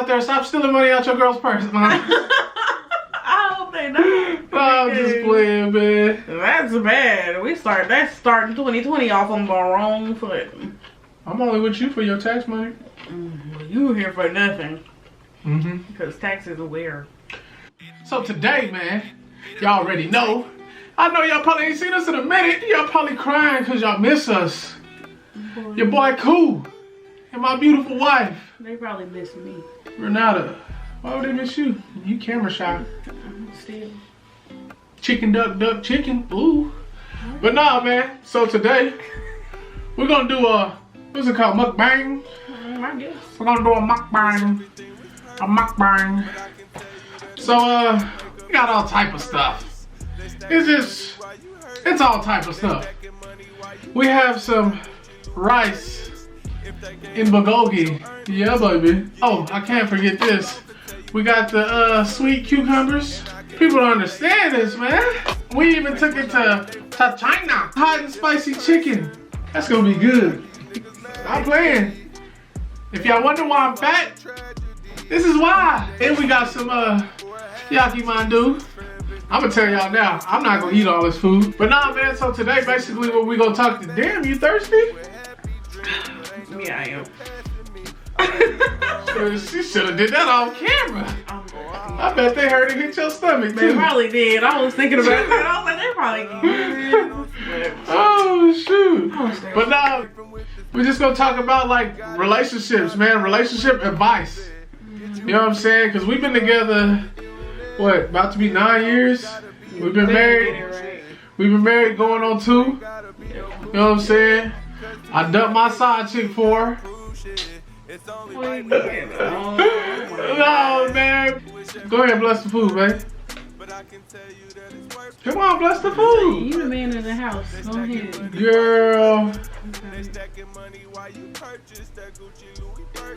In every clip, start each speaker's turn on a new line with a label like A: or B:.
A: out there, stop stealing money out your girl's purse, man.
B: I hope they don't.
A: I'm just playing, man.
B: That's bad. That's starting 2020 off on the wrong foot.
A: I'm only with you for your tax money.
B: You here for nothing.
A: Mm-hmm.
B: Because taxes are weird.
A: So today, man, y'all already know. I know y'all probably ain't seen us in a minute. Y'all probably crying because y'all miss us. Your boy Cool and my beautiful wife.
B: They probably miss me.
A: Renata. Why would they miss you? You camera shy.
B: Still.
A: Chicken, duck, chicken. Ooh. But nah, man. So today, we're going to do what's it called? Mukbang?
B: I guess.
A: We're going to do a mukbang. A mukbang. So, we got all type of stuff. It's all type of stuff. We have some rice in bulgogi. Yeah, baby. Oh, I can't forget this. We got the sweet cucumbers. People don't understand this, man. We even took it to China. Hot and spicy chicken. That's gonna be good. I'm playing. If y'all wonder why I'm fat, this is why. And we got some yaki mandu. I'm gonna tell y'all now, I'm not gonna eat all this food. But nah, man, so today basically what we gonna talk to. Damn, you thirsty?
B: Yeah, I am.
A: She should have did that on camera. I bet they heard it hit your stomach too.
B: They probably did. I was thinking about that. I was like, they probably did.
A: Oh shoot. But now we're just gonna talk about like relationships, man. Relationship advice. You know what I'm saying? Because we've been together, what, about to be 9 years? We've been married. We've been married going on 2. You know what I'm saying? I dumped my side chick for her. No, man. Go ahead, bless the food, man. Come on, bless the food.
B: You the man in the house. Go ahead.
A: Girl.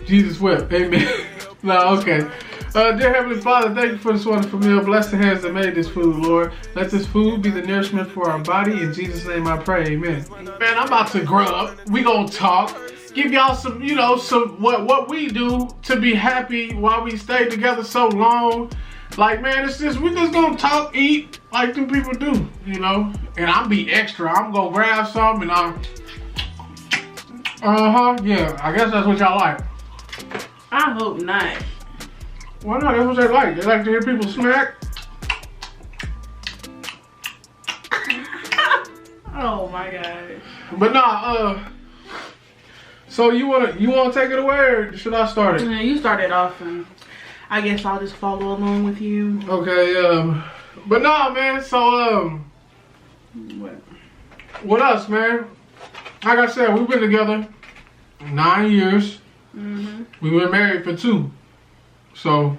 A: Jesus wept. Amen. No, okay. Dear Heavenly Father, thank you for this wonderful meal. Bless the hands that made this food, Lord. Let this food be the nourishment for our body. In Jesus' name I pray. Amen. Man, I'm about to grub. We gonna talk. Give y'all some, you know, what we do to be happy while we stay together so long. Like, man, it's just, we just gonna talk, eat like two people do, you know? And I'm be extra. I'm gonna grab some and yeah, I guess that's what y'all like.
B: I hope not.
A: Why not? That's what they like. They like to hear people smack.
B: Oh my gosh.
A: But nah, so you wanna take it away, or should I start it?
B: Yeah, you started off, and I guess I'll just follow along with you.
A: Okay, but nah, man. So
B: What?
A: With us, man. Like I said, we've been together 9 years.
B: Mm-hmm.
A: We've been married for 2. So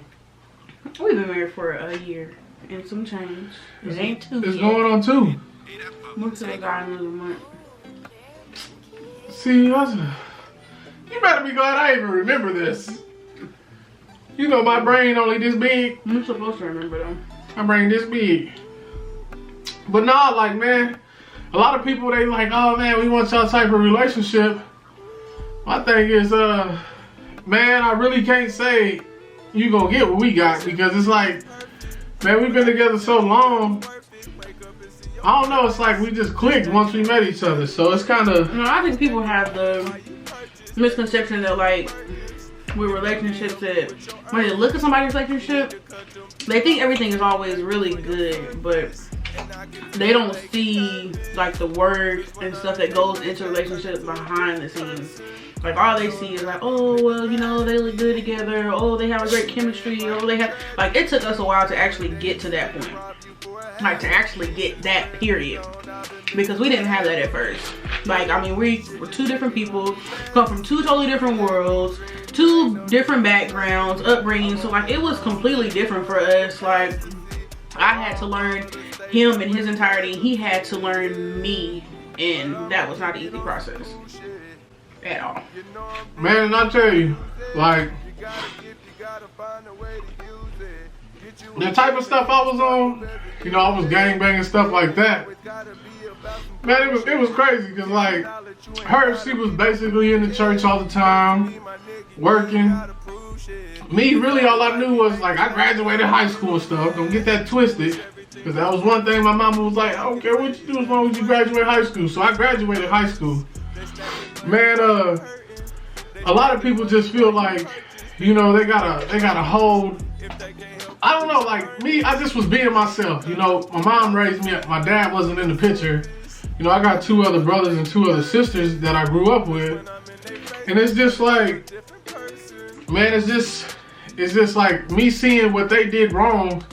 B: We've been married for a year and some change. It ain't 2
A: it's
B: yet.
A: going on 2.
B: Looks like I got another month.
A: See, you better be glad I even remember this. You know my brain only this big.
B: I'm supposed to remember them.
A: My brain this big. But nah, like, man, a lot of people, they like, oh man, we want y'all type of relationship. My thing is, man, I really can't say you gonna get what we got, because it's like, man, we've been together so long. I don't know, it's like we just clicked once we met each other. So it's kind of...
B: No, I think people have the misconception that, like, with relationships, that when they look at somebody's relationship, they think everything is always really good, but they don't see, like, the work and stuff that goes into relationships behind the scenes. Like, all they see is like, oh, well, you know, they look good together. Oh, they have a great chemistry. Oh, they have... Like, it took us a while to actually get to that point. Like, to actually get that period. Because we didn't have that at first. Like, I mean, we were 2 different people. Come from 2 totally different worlds. 2 different backgrounds, upbringing. So, like, it was completely different for us. Like, I had to learn him in his entirety. He had to learn me. And that was not an easy process. At all.
A: Man, and I tell you, like, the type of stuff I was on, you know, I was gangbanging, stuff like that. Man, it was crazy, because, like, she was basically in the church all the time, working. me, really all I knew was like I graduated high school and stuff. Don't get that twisted. Because that was one thing my mama was like, I don't care what you do as long as you graduate high school. So I graduated high school. Man, a lot of people just feel like, you know, they gotta hold. I don't know, like me, I just was being myself. You know, my mom raised me up. My dad wasn't in the picture. You know, I got 2 other brothers and 2 other sisters that I grew up with. And it's just like, man, it's just like me seeing what they did wrong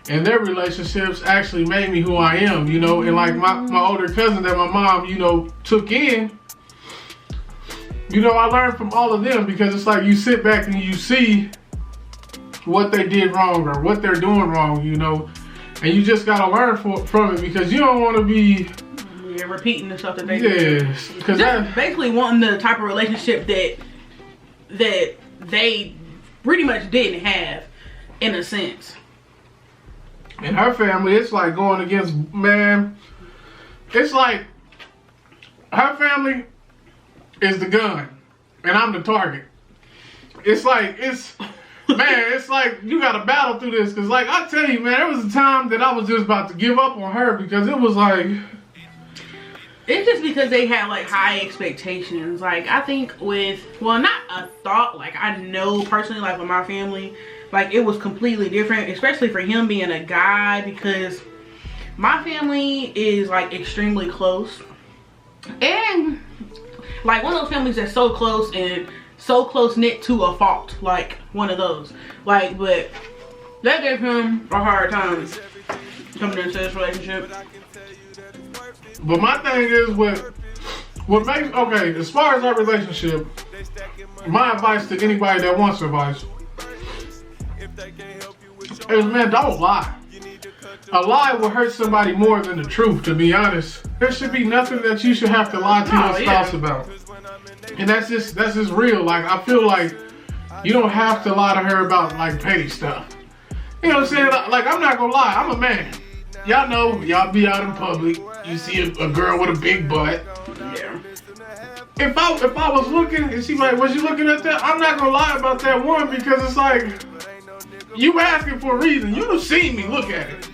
A: and their relationships actually made me who I am, you know. And like my older cousin that my mom, you know, took in, you know, I learned from all of them because it's like you sit back and you see what they did wrong or what they're doing wrong, you know, and you just gotta learn from it because you don't want to be
B: repeating the stuff that they did.
A: Yes, because
B: just basically wanting the type of relationship that they pretty much didn't have, in a sense.
A: In her family, it's like going against, man, it's like her family is the gun and I'm the target. It's like, man, it's like you gotta battle through this because like I tell you, man, there was a time that I was just about to give up on her because it was like,
B: it's just because they had like high expectations. Like I think with, well, not a thought, like I know personally, like with my family, like it was completely different, especially for him being a guy, because my family is like extremely close and like one of those families that's so close and so close knit to a fault, like one of those. Like, but that gave him a hard time coming into this relationship.
A: But my thing is what makes, okay, as far as our relationship, my advice to anybody that wants advice is, man, don't lie. A lie will hurt somebody more than the truth, to be honest. There should be nothing that you should have to lie to your spouse about. And that's just real. Like, I feel like you don't have to lie to her about like petty stuff. You know what I'm saying? Like, I'm not gonna lie, I'm a man. Y'all know, y'all be out in public, you see a girl with a big butt.
B: Yeah.
A: If I was looking and she like, was you looking at that? I'm not gonna lie about that one because it's like, you asking for a reason. You have seen me look at it.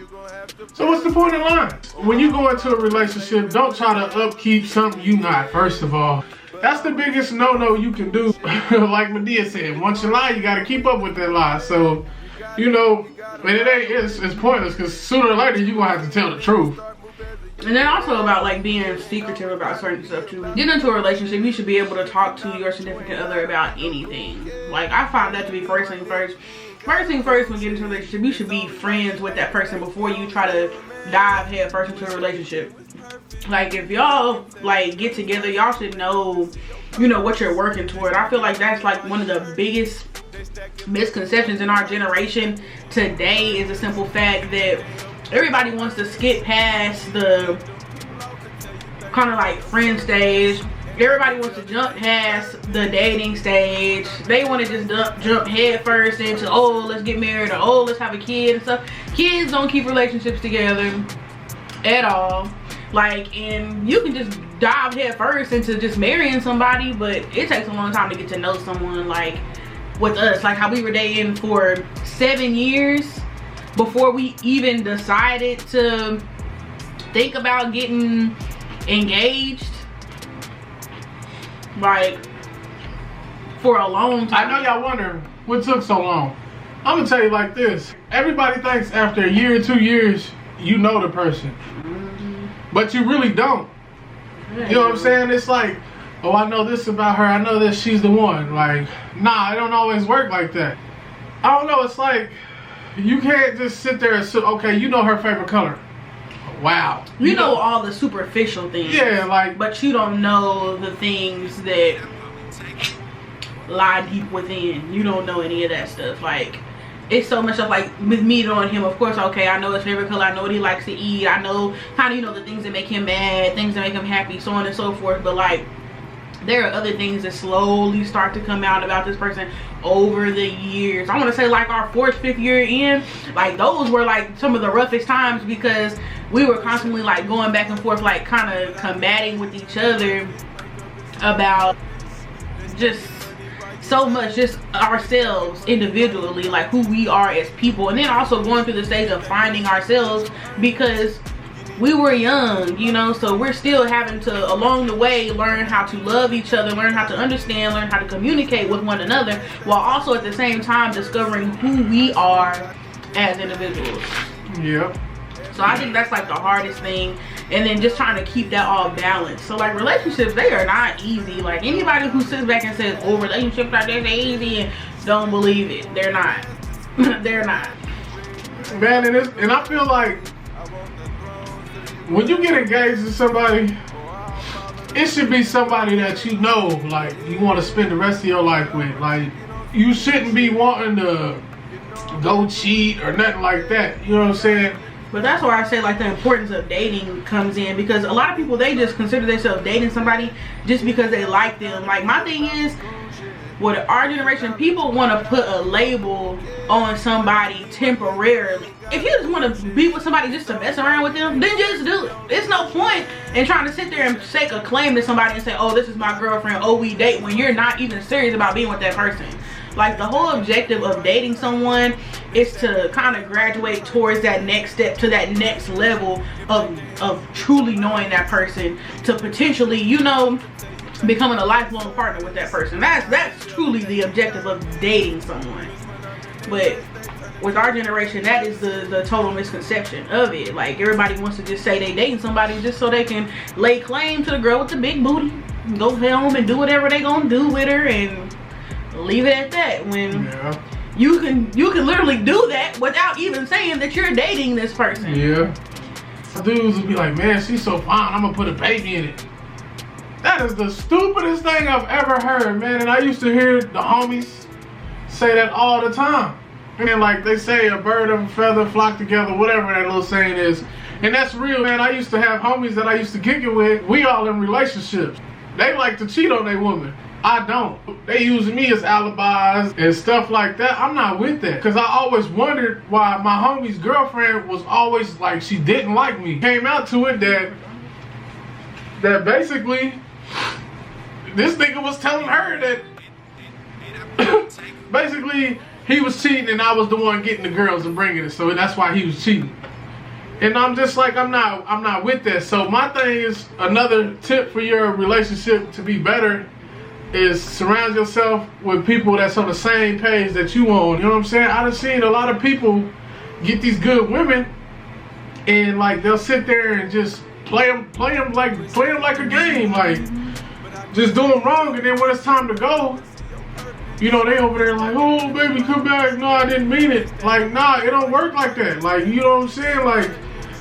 A: So what's the point of lying? When you go into a relationship, don't try to upkeep something you not, first of all. That's the biggest no-no you can do. Like Medea said, once you lie, you gotta keep up with that lie. So, you know, and it's pointless because sooner or later you're gonna have to tell the truth.
B: And then also about like being secretive about certain stuff too. Getting into a relationship, you should be able to talk to your significant other about anything. Like I find that to be first thing first. First thing first, when you get into a relationship, you should be friends with that person before you try to dive head first into a relationship. Like if y'all like get together, y'all should know, you know, what you're working toward. I feel like that's like one of the biggest misconceptions in our generation today, is the simple fact that everybody wants to skip past the kind of like friend stage. Everybody wants to jump past the dating stage. They want to just jump head first into, oh, let's get married, or oh, let's have a kid and stuff. Kids don't keep relationships together at all. Like, and you can just dive head first into just marrying somebody, but it takes a long time to get to know someone. Like with us, like how we were dating for 7 years before we even decided to think about getting engaged. Like, for a long time.
A: I know y'all wondering what took so long. I'm gonna tell you like this. Everybody thinks after a year or 2 years, you know the person. But you really don't. You know what I'm saying? It's like, oh, I know this about her. I know that she's the one. Like, nah, it don't always work like that. I don't know. It's like, you can't just sit there and say, okay, you know her favorite color. Wow.
B: You know all the superficial things.
A: Yeah, like.
B: But you don't know the things that lie deep within. You don't know any of that stuff. Like, it's so much stuff. Like with me knowing him, of course, okay, I know his favorite color, I know what he likes to eat, I know kind of, you know, the things that make him mad, things that make him happy, so on and so forth. But like, there are other things that slowly start to come out about this person over the years. I want to say like our 4th, 5th year in, like those were like some of the roughest times, because we were constantly like going back and forth, like kind of combating with each other about just so much, just ourselves individually, like who we are as people, and then also going through the stage of finding ourselves, because we were young, you know, so we're still having to, along the way, learn how to love each other, learn how to understand, learn how to communicate with one another, while also at the same time discovering who we are as individuals.
A: Yep.
B: So I think that's like the hardest thing, and then just trying to keep that all balanced. So like relationships, they are not easy. Like anybody who sits back and says, oh, relationships are this easy, and don't believe it, they're not. They're not.
A: Man, and I feel like when you get engaged to somebody, it should be somebody that you know, like, you want to spend the rest of your life with. Like, you shouldn't be wanting to go cheat or nothing like that. You know what I'm saying?
B: But that's why I say, like, the importance of dating comes in, because a lot of people, they just consider themselves dating somebody just because they like them. Like, my thing is, with our generation, people want to put a label on somebody temporarily. If you just want to be with somebody just to mess around with them, then just do it. There's no point in trying to sit there and stake a claim to somebody and say, oh, this is my girlfriend, oh, we date, when you're not even serious about being with that person. Like, the whole objective of dating someone is to kind of graduate towards that next step, to that next level of truly knowing that person, to potentially, you know, becoming a lifelong partner with that person. That's truly the objective of dating someone. But with our generation, that is the total misconception of it. Like, everybody wants to just say they dating somebody just so they can lay claim to the girl with the big booty, go home and do whatever they gonna do with her and leave it at that, when you can literally do that without even saying that you're dating this person.
A: Yeah. Dudes would be like, man, she's so fine, I'm gonna put a baby in it. That is the stupidest thing I've ever heard, man. And I used to hear the homies say that all the time. And like they say, a bird of a feather flock together, whatever that little saying is. And that's real, man. I used to have homies that I used to kick it with. We all in relationships. They like to cheat on their woman. I don't. They using me as alibis and stuff like that. I'm not with that. Because I always wondered why my homie's girlfriend was always like, she didn't like me. Came out to it that basically this nigga was telling her that basically he was cheating and I was the one getting the girls and bringing it. So that's why he was cheating. And I'm just like, I'm not with that. So my thing is, another tip for your relationship to be better is surround yourself with people that's on the same page that you on. You know what I'm saying? I done seen a lot of people get these good women and like they'll sit there and just play them like a game, like just do them wrong, and then when it's time to go, you know, they over there like, oh baby, come back. No, I didn't mean it. Like, nah, it don't work like that. Like, you know what I'm saying? Like,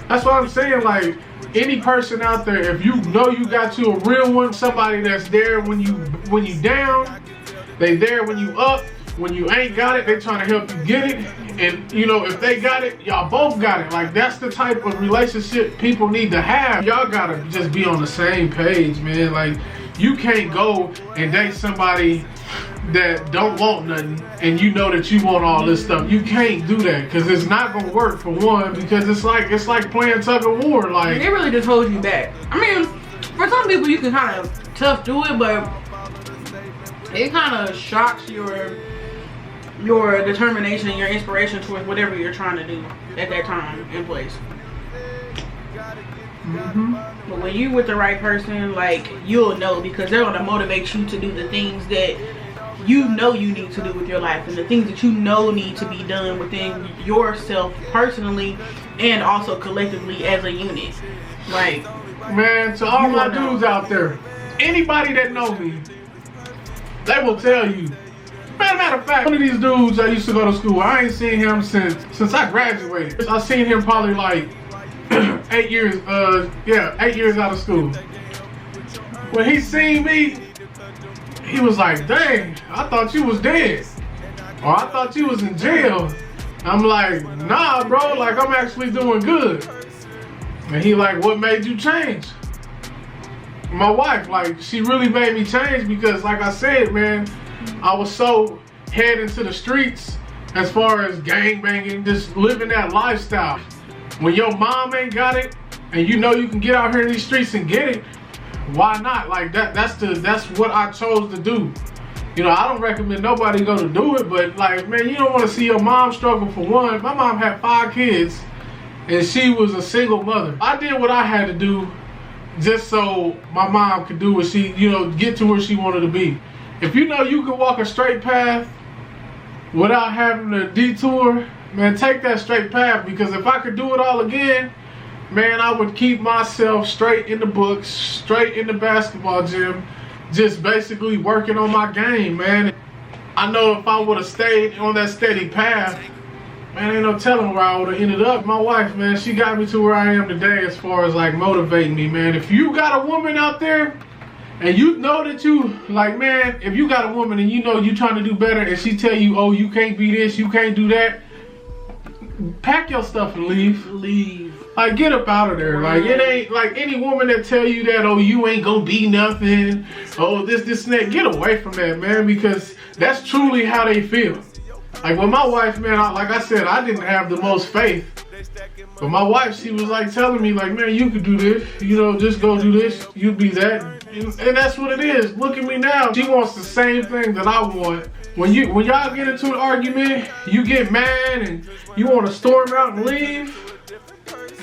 A: that's what I'm saying. Like, any person out there, if you know you got you a real one, somebody that's there when you down, they there when you up. When you ain't got it, they trying to help you get it. And you know, if they got it, y'all both got it. Like, that's the type of relationship people need to have. Y'all gotta just be on the same page, man. Like, you can't go and date somebody that don't want nothing and you know that you want all this stuff. You can't do that, because it's not gonna work, for one, because it's like playing tug of war. Like,
B: it really just holds you back. I mean, for some people you can kind of tough through it, but it kind of shocks your determination and your inspiration towards whatever you're trying to do at that time and place. But when you're with the right person, like, you'll know, because they're gonna motivate you to do the things that you know you need to do with your life, and the things that you know need to be done within yourself personally and also collectively as a unit. Like,
A: man, to all my dudes out there, anybody that know me, they will tell you. Matter of fact, one of these dudes I used to go to school, I ain't seen him since I graduated. I seen him probably like 8 years, 8 years out of school. When he seen me, he was like, dang, I thought you was dead. Or I thought you was in jail. I'm like, nah, bro, like, I'm actually doing good. And he like, what made you change? My wife, like, she really made me change, because like I said, man, I was so head into the streets as far as gang banging, just living that lifestyle. When your mom ain't got it and you know you can get out here in these streets and get it, why not? Like, that's what I chose to do. You know, I don't recommend nobody go to do it, but like, man, you don't want to see your mom struggle for one. My mom had 5 kids, and she was a single mother. I did what I had to do just so my mom could do what she, you know, get to where she wanted to be. If you know you can walk a straight path without having a detour, man, take that straight path, because if I could do it all again, man, I would keep myself straight in the books, straight in the basketball gym, just basically working on my game, man. I know if I would have stayed on that steady path, man, ain't no telling where I would have ended up. My wife, man, she got me to where I am today as far as like motivating me, man. If you got a woman out there and you know that you, like, man, if you got a woman and you know you trying to do better and she tell you, oh, you can't be this, you can't do that, pack your stuff and leave.
B: Leave.
A: Like, get up out of there. Like, it ain't like any woman that tell you that, oh, you ain't gonna be nothing, oh, this and that. Get away from that, man, because that's truly how they feel. Like, with my wife, man, like I said, I didn't have the most faith. But my wife, she was like telling me, like, man, you could do this. You know, just go do this. You be that. And that's what it is. Look at me now. She wants the same thing that I want. When y'all get into an argument, you get mad and you want to storm out and leave.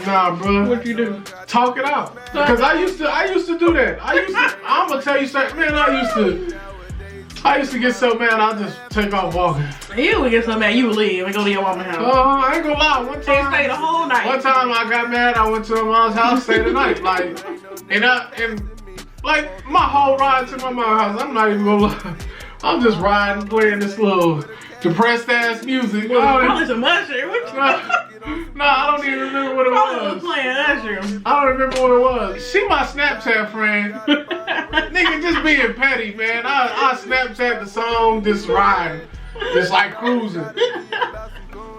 A: Nah, bro.
B: What you do?
A: Talk it out. Because I used to do that. I'm gonna tell you something, man. I used to get so mad I'd just take off walking.
B: You would get so mad you would leave and go to your mama's house.
A: I ain't gonna lie. One time,
B: stay the whole night.
A: One time I got mad. I went to my mom's house, stayed the night. Like, and like my whole ride to my mom's house, I'm not even gonna lie. I'm just riding, playing this little depressed ass music.
B: Probably some Usher.
A: No, I don't even remember what it was.
B: Playing Usher.
A: I don't remember what it was. She my Snapchat friend. Nigga just being petty, man. I Snapchat the song, just riding. Just like cruising.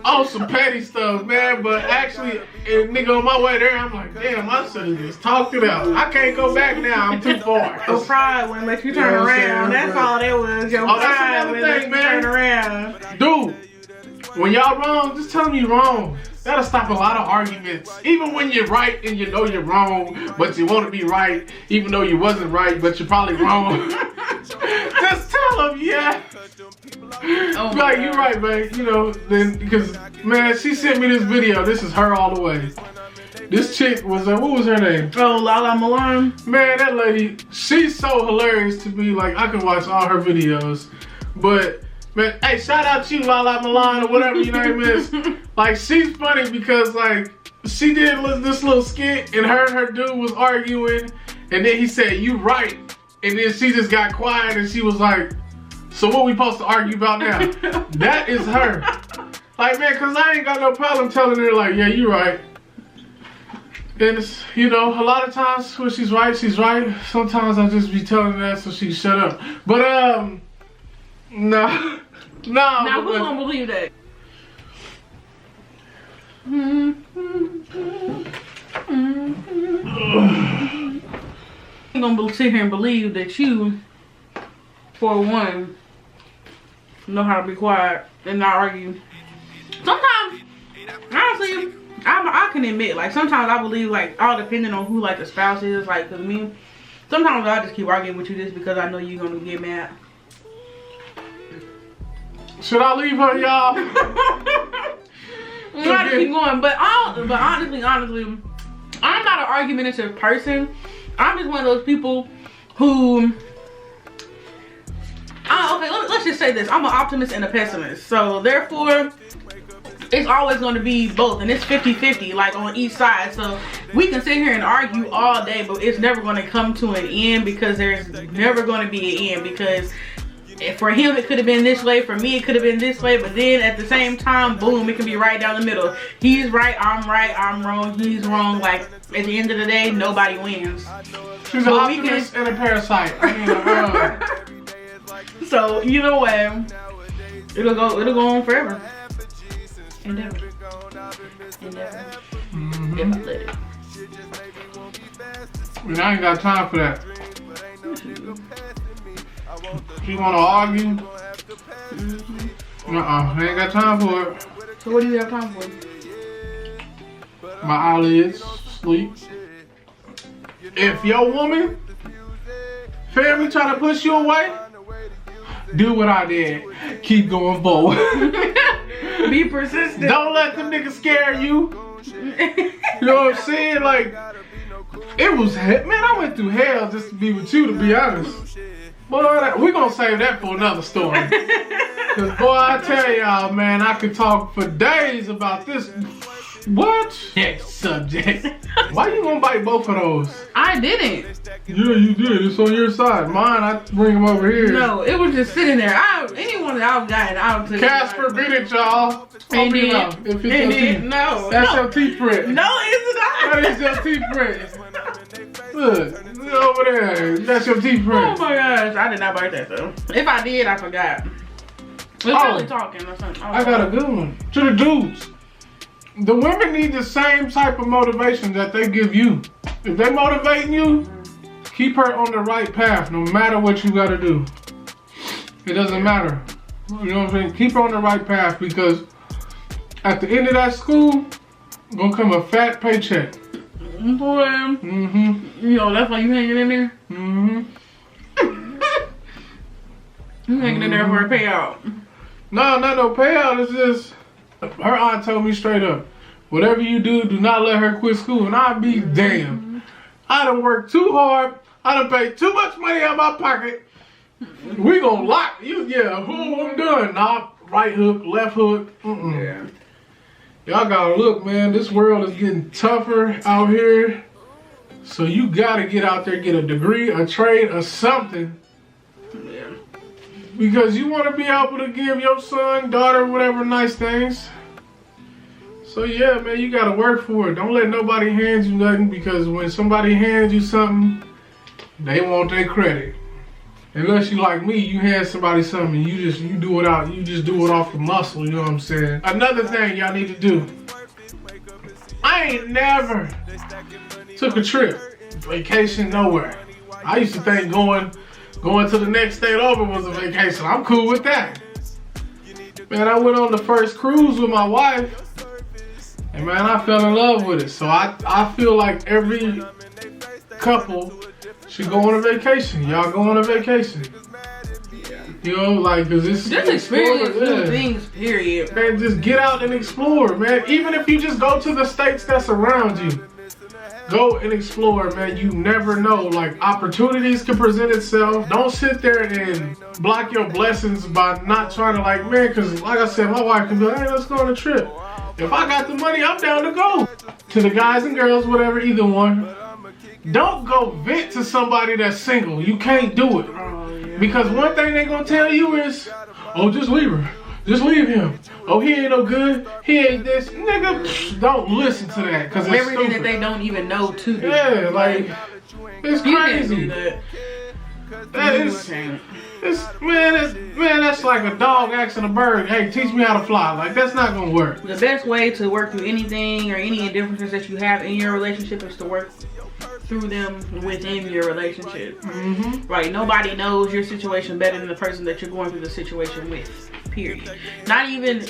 A: On some petty stuff, man. But actually, nigga, on my way there, I'm like, damn, I should have just talked it out. I can't go back now. I'm too far.
B: Your pride wouldn't let you turn around. That's all that was. Your pride wouldn't let you turn around.
A: Dude, when y'all wrong, just tell them you're wrong. That'll stop a lot of arguments. Even when you're right and you know you're wrong, but you want to be right, even though you wasn't right, but you're probably wrong. Just tell them, yeah. Oh, like, you're right, man. You know, then, because, man, she sent me this video. This is her all the way. This chick was, what was her name?
B: Oh, Lala Milan.
A: Man, that lady, she's so hilarious to me. Like, I can watch all her videos. But, man, hey, shout out to you, Lala Milan, or whatever your name is. Like, she's funny because, like, she did this little skit, and her dude was arguing, and then he said, you right. And then she just got quiet, and she was like, so what we supposed to argue about now? That is her. Like, man, because I ain't got no problem telling her, like, yeah, you right. And, it's, you know, a lot of times when she's right, she's right. Sometimes I just be telling her that so she shut up. But, no.
B: Now, who gonna believe that? I'm gonna sit here and believe that you, for one, know how to be quiet and not argue. Sometimes, honestly, I can admit, like, sometimes I believe, like, all depending on who, like, the spouse is, like, cause me, sometimes I just keep arguing with you just because I know you're gonna get mad.
A: Should I leave her, y'all?
B: I'm not keep going, but honestly, I'm not an argumentative person. I'm just one of those people who, okay, let's just say this. I'm an optimist and a pessimist. So therefore, it's always going to be both. And it's 50-50, like on each side. So we can sit here and argue all day, but it's never going to come to an end because there's never going to be an end. Because for him, it could have been this way. For me, it could have been this way. But then at the same time, boom, it can be right down the middle. He's right, I'm wrong, he's wrong. Like, at the end of the day, nobody wins.
A: She's an optimist and a parasite.
B: So, either way, it'll go on forever. Endeavor.
A: Mm-hmm.
B: If I let it.
A: And I ain't got time for that. She wanna argue? I ain't got time for it.
B: So what do you have time for?
A: My eyelids, sleep. If your woman, family try to push you away, Do what I did. Keep going forward.
B: Be persistent.
A: Don't let them niggas scare you. You know what I'm saying? Like, it was, man, I went through hell just to be with you, to be honest. Boy, we're gonna save that for another story. Cause boy, I tell y'all, man, I could talk for days about this. What? Next subject. Why you gonna bite both of those?
B: I didn't.
A: Yeah, you did. It's on your side. Mine, I bring them over here.
B: No, it was just sitting there. Anyone that I've gotten out to.
A: Casper bit it, y'all. Open your mouth. If it's your teeth.
B: No.
A: That's your teeth print.
B: No, it's not.
A: That is your teeth print. Look over there. That's your teeth print.
B: Oh my gosh, I did not bite that though. If I did, I forgot. We're really talking or something.
A: I got a good one. To the dudes. The women need the same type of motivation that they give you. If they motivating you, keep her on the right path no matter what you gotta do. It doesn't matter. You know what I'm saying? Keep her on the right path, because at the end of that school, gonna come a fat paycheck.
B: Boy.
A: Mm-hmm.
B: You know, that's why you hanging in there?
A: Mm-hmm.
B: You hanging in there for a payout.
A: No, not no payout. It's just, her aunt told me straight up, whatever you do, do not let her quit school. And I'd be damned. I done worked too hard. I done paid too much money out of my pocket. We gonna lock you. Yeah, I'm done. Nah, right hook, left hook. Yeah. Y'all gotta look, man. This world is getting tougher out here. So you gotta get out there, get a degree, a trade, or something.
B: Yeah.
A: Because you want to be able to give your son, daughter, whatever, nice things. So yeah, man, you gotta work for it. Don't let nobody hand you nothing, because when somebody hands you something, they want their credit. Unless you like me, you hand somebody something, you just do it off the muscle, you know what I'm saying? Another thing y'all need to do. I ain't never took a trip, vacation, nowhere. I used to think going to the next state over was a vacation. I'm cool with that. Man, I went on the first cruise with my wife, and man, I fell in love with it. So I feel like every couple should go on a vacation. Y'all go on a vacation. You know, like, cause it's
B: just experience new things, period.
A: Man, just get out and explore, man. Even if you just go to the states that's around you. Go and explore, man. You never know. Like, opportunities can present itself. Don't sit there and block your blessings by not trying to, like, man, because like I said, my wife can be like, hey, let's go on a trip. If I got the money, I'm down to go. To the guys and girls, whatever, either one. Don't go vent to somebody that's single. You can't do it. Because one thing they gonna tell you is, oh, just leave her. Just leave him. Oh, he ain't no good. He ain't this. Nigga, don't listen to that. Because it's
B: everything
A: stupid.
B: That they don't even know to do.
A: Yeah, like, it's crazy. That is, man, that's like a dog asking a bird, hey, teach me how to fly. Like, that's not gonna work.
B: The best way to work through anything or any indifferences that you have in your relationship is to work through them within your relationship. Right? Nobody knows your situation better than the person that you're going through the situation with. Period. Not even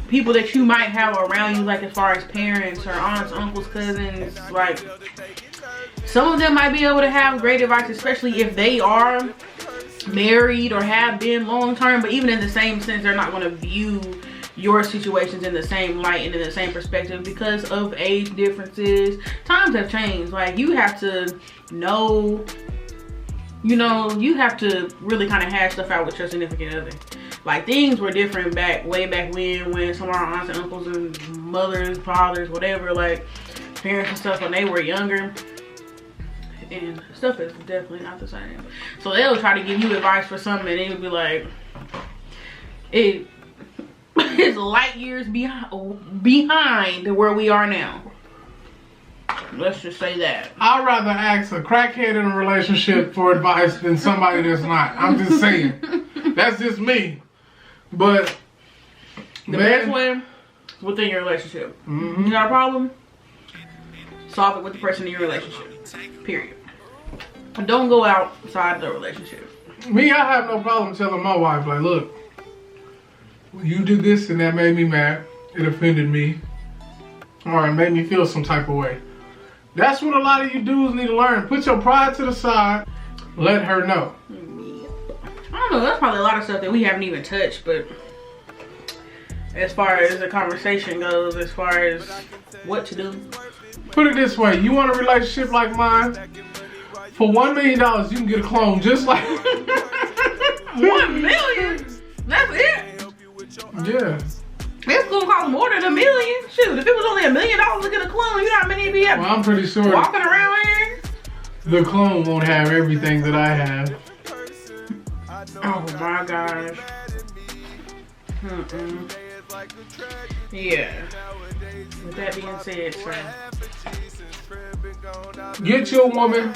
B: people that you might have around you, like as far as parents or aunts, uncles, cousins. Like, some of them might be able to have great advice, especially if they are married or have been long term, but even in the same sense, they're not going to view your situations in the same light and in the same perspective because of age differences. Times have changed. Like, you have to know, you have to really kind of hash stuff out with your significant other. Like, things were different way back when some of our aunts and uncles and mothers, fathers, whatever, like parents and stuff, when they were younger. And stuff is definitely not the same. So they'll try to give you advice for something, and it'll be like, it's light years behind where we are now. Let's just say that.
A: I'd rather ask a crackhead in a relationship for advice than somebody that's not. I'm just saying. That's just me. But
B: the best way is within your relationship. You got a problem? Solve it with the person in your relationship. Period. Don't go outside the relationship.
A: Me, I have no problem telling my wife, like, look, you did this and that made me mad. It offended me. Or it made me feel some type of way. That's what a lot of you dudes need to learn. Put your pride to the side. Let her know.
B: I don't don't know, that's probably a lot of stuff that we haven't even touched, but as far as the conversation goes, as far as what to do.
A: Put it this way, you want a relationship like mine? For $1 million, you can get a clone just like...
B: 1 million? That's it?
A: Yeah.
B: It's gonna cost more than $1 million. Shoot, if it was only $1 million to get a clone, you know how many be
A: Well, I'm pretty sure
B: walking around here?
A: The clone won't have everything that I have.
B: Oh my gosh. Yeah. With that being said, sir.
A: Get you a woman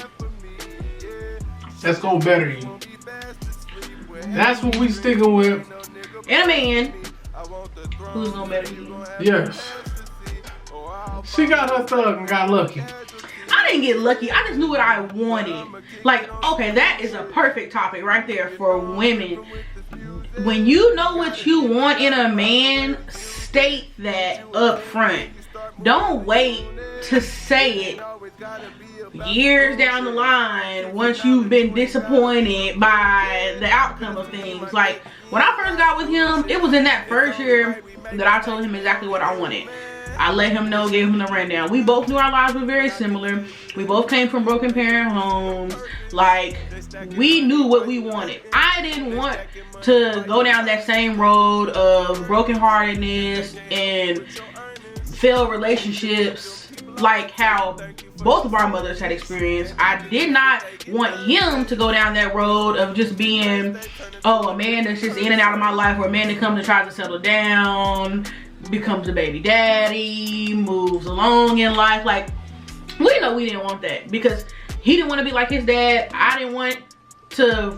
A: that's gonna better you. That's what we sticking with.
B: And a man who's gonna better you.
A: Yes. She got her thug and got lucky.
B: I didn't get lucky. I just knew what I wanted. Like, okay, that is a perfect topic right there for women. When you know what you want in a man, state that up front. Don't wait to say it years down the line once you've been disappointed by the outcome of things. Like, when I first got with him, it was in that first year that I told him exactly what I wanted. I let him know, gave him the rundown. We both knew our lives were very similar. We both came from broken parent homes. Like, we knew what we wanted. I didn't want to go down that same road of brokenheartedness and failed relationships like how both of our mothers had experienced. I did not want him to go down that road of just being, oh, a man that's just in and out of my life, or a man that comes and tries to settle down, becomes a baby daddy, moves along in life. Like, we know we didn't want that because he didn't want to be like his dad. I didn't want to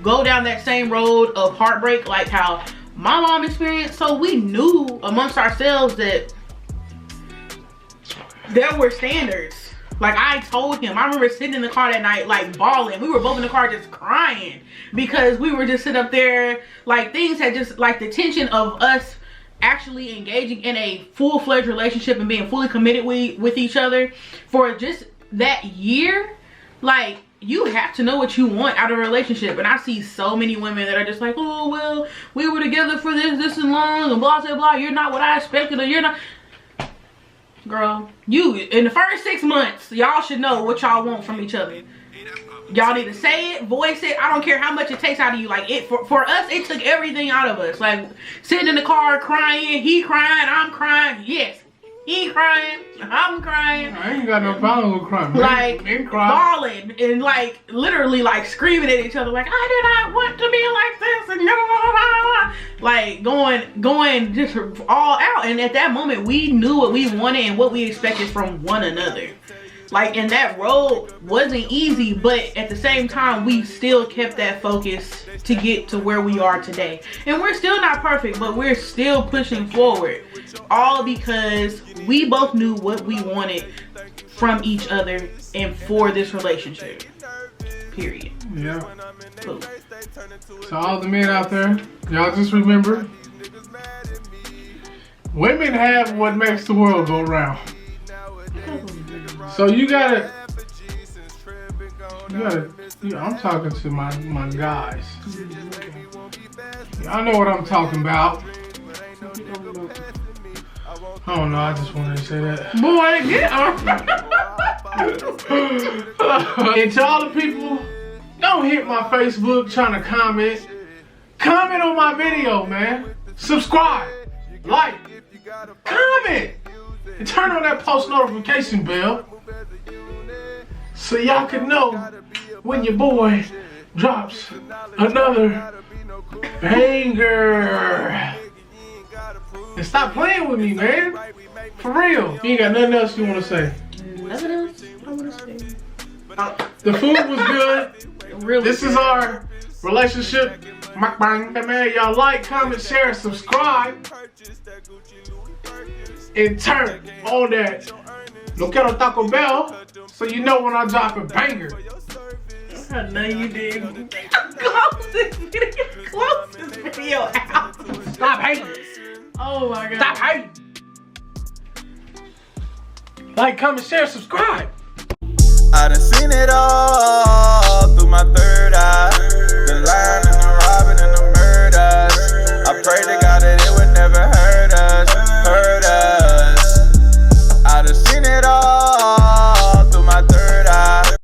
B: go down that same road of heartbreak like how my mom experienced. So we knew amongst ourselves that there were standards. Like, I told him, I remember sitting in the car that night like bawling. We were both in the car just crying because we were just sitting up there, like, things had just, like, the tension of us actually engaging in a full-fledged relationship and being fully committed with each other for just that year. Like, you have to know what you want out of a relationship. And I see so many women that are just like, oh, well, we were together for this and long, and blah, blah, blah. You're not what I expected, or you're not. Girl, you, in the first 6 months, y'all should know what y'all want from each other. Y'all need to say it, voice it. I don't care how much it takes out of you. Like, it for us, it took everything out of us. Like, sitting in the car crying, he crying, I'm crying. Yes, he crying, I'm crying.
A: I ain't got no problem with crying.
B: Like, bawling and like literally like screaming at each other. Like, I did not want to be like this, and like going just all out. And at that moment, we knew what we wanted and what we expected from one another. Like, and that road wasn't easy, but at the same time, we still kept that focus to get to where we are today. And we're still not perfect, but we're still pushing forward. All because we both knew what we wanted from each other and for this relationship. Period.
A: Yeah.
B: Boom.
A: So all the men out there, y'all just remember, women have what makes the world go round. So you gotta, I'm talking to my guys. Y'all know what I'm talking about. I don't know, I just wanted to say that.
B: Boy, get up.
A: And to all the people, don't hit my Facebook trying to comment. Comment on my video, man. Subscribe, like, comment, and turn on that post notification bell so y'all can know when your boy drops another banger. And stop playing with me, man. For real. You ain't got nothing else you want to say?
B: Nothing else I want to say.
A: The food was good.
B: Really
A: this
B: good.
A: Is our relationship mukbang. Hey, man, y'all like, comment, share, subscribe. And turn on that No Quiero Taco Bell so you know when I drop a banger.
B: I know you did. Close this video out.
A: Stop hating.
B: Oh my god.
A: Stop hating. Like, comment, share, subscribe.
C: I done